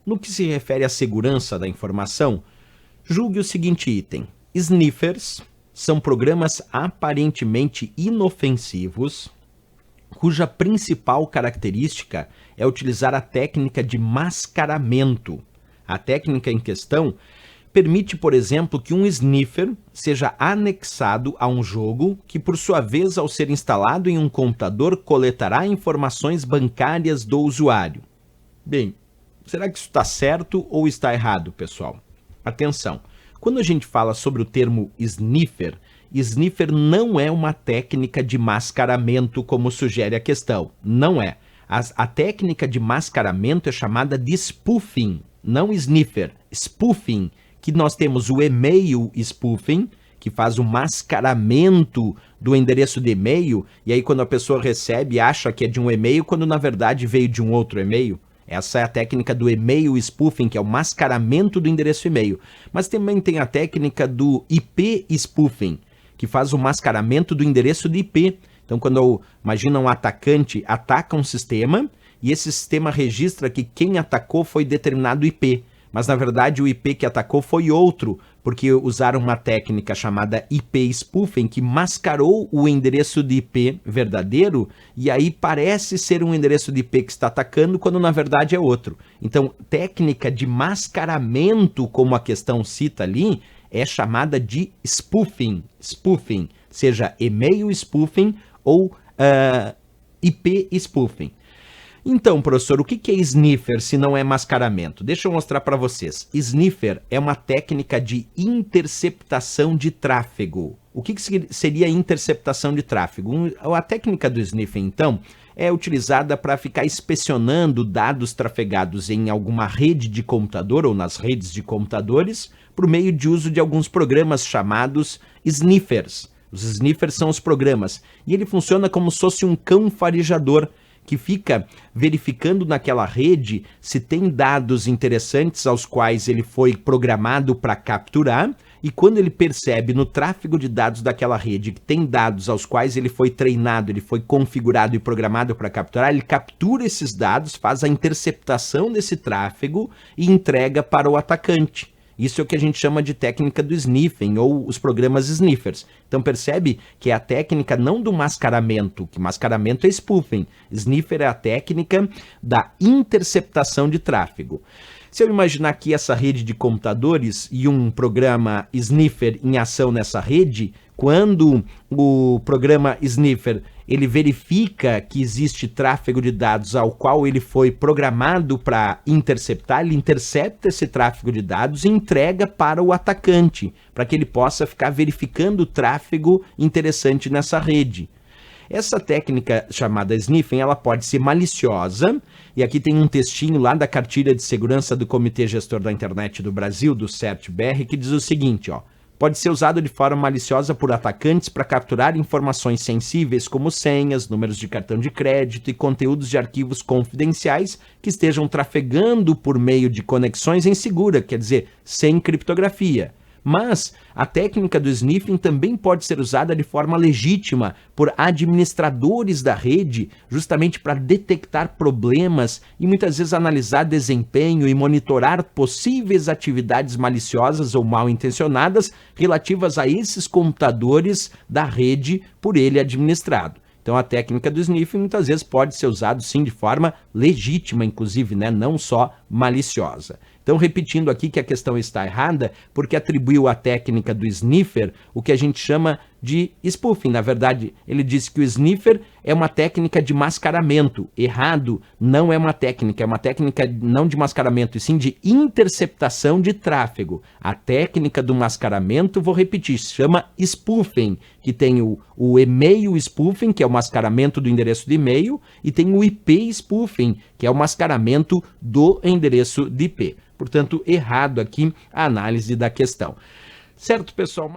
No que se refere à segurança da informação, julgue o seguinte item: sniffers são programas aparentemente inofensivos, cuja principal característica é utilizar a técnica de mascaramento. A técnica em questão permite, por exemplo, que um sniffer seja anexado a um jogo que, por sua vez, ao ser instalado em um computador, coletará informações bancárias do usuário. Bem, será que isso está certo ou está errado, pessoal? Atenção, quando a gente fala sobre o termo sniffer, sniffer não é uma técnica de mascaramento como sugere a questão, não é. A técnica de mascaramento é chamada de spoofing, não sniffer, spoofing, que nós temos o e-mail spoofing, que faz o mascaramento do endereço de e-mail, e aí quando a pessoa recebe, acha que é de um e-mail, quando na verdade veio de um outro e-mail. Essa é a técnica do e-mail spoofing, que é o mascaramento do endereço e-mail. Mas também tem a técnica do IP spoofing, que faz o mascaramento do endereço de IP. Então, quando imagina um atacante ataca um sistema, e esse sistema registra que quem atacou foi determinado IP. Mas, na verdade, o IP que atacou foi outro, porque usaram uma técnica chamada IP spoofing, que mascarou o endereço de IP verdadeiro, e aí parece ser um endereço de IP que está atacando, quando na verdade é outro. Então, técnica de mascaramento, como a questão cita ali, é chamada de spoofing, seja e-mail spoofing ou IP spoofing. Então, professor, o que é sniffer se não é mascaramento? Deixa eu mostrar para vocês. Sniffer é uma técnica de interceptação de tráfego. O que seria interceptação de tráfego? A técnica do sniffing, então, é utilizada para ficar inspecionando dados trafegados em alguma rede de computador ou nas redes de computadores por meio de uso de alguns programas chamados sniffers. Os sniffers são os programas. E ele funciona como se fosse um cão farejador, que fica verificando naquela rede se tem dados interessantes aos quais ele foi programado para capturar, e quando ele percebe no tráfego de dados daquela rede que tem dados aos quais ele foi treinado, ele foi configurado e programado para capturar, ele captura esses dados, faz a interceptação desse tráfego e entrega para o atacante. Isso é o que a gente chama de técnica do sniffing, ou os programas sniffers. Então percebe que é a técnica não do mascaramento, que mascaramento é spoofing. Sniffer é a técnica da interceptação de tráfego. Se eu imaginar aqui essa rede de computadores e um programa sniffer em ação nessa rede, quando o programa sniffer ele verifica que existe tráfego de dados ao qual ele foi programado para interceptar, ele intercepta esse tráfego de dados e entrega para o atacante, para que ele possa ficar verificando o tráfego interessante nessa rede. Essa técnica chamada sniffing, ela pode ser maliciosa, e aqui tem um textinho lá da Cartilha de Segurança do Comitê Gestor da Internet do Brasil, do CERT-BR, que diz o seguinte, ó: pode ser usado de forma maliciosa por atacantes para capturar informações sensíveis como senhas, números de cartão de crédito e conteúdos de arquivos confidenciais que estejam trafegando por meio de conexões inseguras, quer dizer, sem criptografia. Mas a técnica do sniffing também pode ser usada de forma legítima por administradores da rede, justamente para detectar problemas e muitas vezes analisar desempenho e monitorar possíveis atividades maliciosas ou mal intencionadas relativas a esses computadores da rede por ele administrado. Então a técnica do sniffing muitas vezes pode ser usada sim de forma legítima, inclusive, né? Não só maliciosa. Então, repetindo aqui que a questão está errada, porque atribuiu à técnica do sniffer o que a gente chama de spoofing. Na verdade, ele disse que o sniffer é uma técnica de mascaramento. Errado, não é uma técnica não de mascaramento, e sim de interceptação de tráfego. A técnica do mascaramento, vou repetir, se chama spoofing, que tem o e-mail spoofing, que é o mascaramento do endereço de e-mail, e tem o IP spoofing, que é o mascaramento do endereço de IP. Portanto, errado aqui a análise da questão. Certo, pessoal?